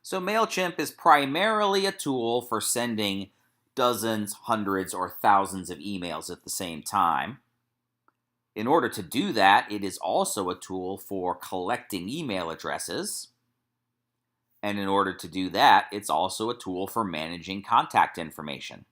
So Mailchimp is primarily a tool for sending dozens, hundreds, or thousands of emails at the same time. In order to do that, it is also a tool for collecting email addresses. And in order to do that, it's also a tool for managing contact information.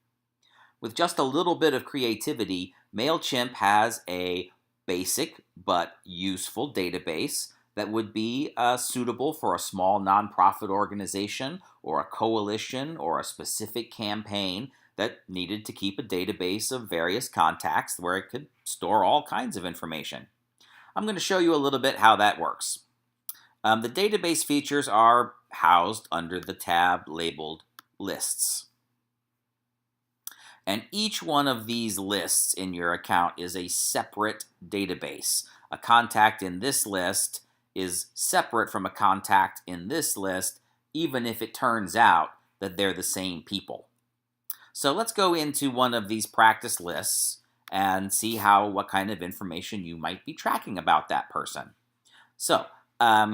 With just a little bit of creativity, Mailchimp has a basic but useful database that would be suitable for a small nonprofit organization or a coalition or a specific campaign that needed to keep a database of various contacts where it could store all kinds of information. I'm going to show you a little bit how that works. The database features are housed under the tab labeled Lists. And each one of these lists in your account is a separate database. A contact in this list is separate from a contact in this list, even if it turns out that they're the same people. So let's go into one of these practice lists and see what kind of information you might be tracking about that person. So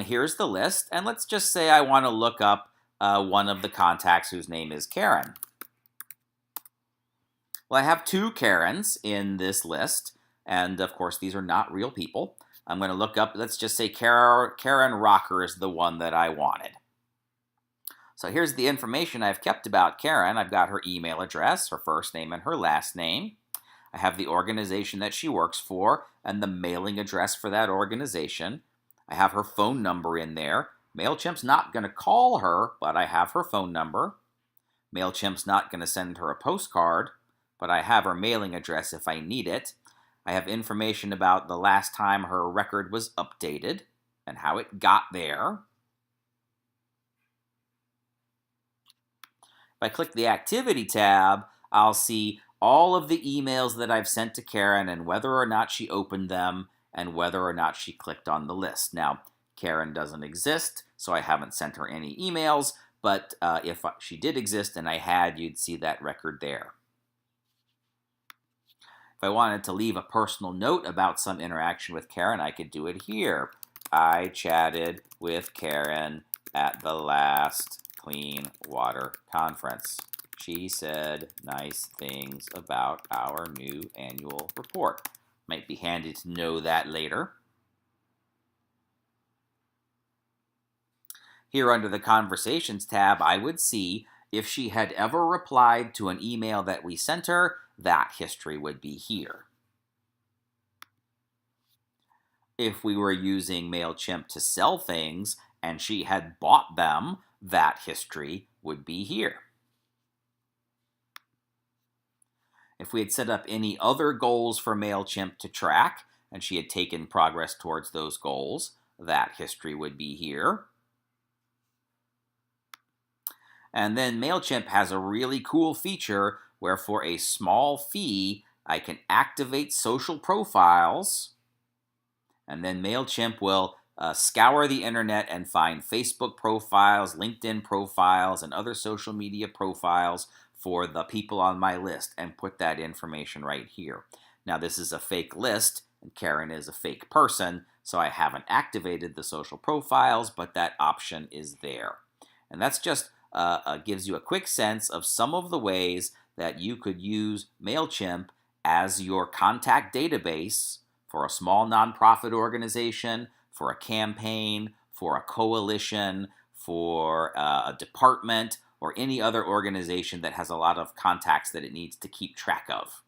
here's the list, and let's just say I want to look up one of the contacts whose name is Karen. Well, I have two Karens in this list, and of course these are not real people. I'm going to look up, let's just say Karen Rocker is the one that I wanted. So here's the information I've kept about Karen. I've got her email address, her first name and her last name. I have the organization that she works for and the mailing address for that organization. I have her phone number in there. Mailchimp's not going to call her, but I have her phone number. Mailchimp's not going to send her a postcard, but I have her mailing address if I need it. I have information about the last time her record was updated and how it got there. If I click the Activity tab, I'll see all of the emails that I've sent to Karen and whether or not she opened them and whether or not she clicked on the list. Now, Karen doesn't exist, so I haven't sent her any emails, but if she did exist and I had, you'd see that record there. If I wanted to leave a personal note about some interaction with Karen, I could do it here. I chatted with Karen at the last Clean Water Conference. She said nice things about our new annual report. Might be handy to know that later. Here under the Conversations tab, I would see if she had ever replied to an email that we sent her, that history would be here. If we were using Mailchimp to sell things and she had bought them, that history would be here. If we had set up any other goals for Mailchimp to track and she had taken progress towards those goals, that history would be here. And then Mailchimp has a really cool feature where for a small fee, I can activate social profiles, and then Mailchimp will scour the internet and find Facebook profiles, LinkedIn profiles, and other social media profiles for the people on my list and put that information right here. Now this is a fake list, and Karen is a fake person, so I haven't activated the social profiles, but that option is there. And that's just gives you a quick sense of some of the ways that you could use Mailchimp as your contact database for a small nonprofit organization, for a campaign, for a coalition, for a department, or any other organization that has a lot of contacts that it needs to keep track of.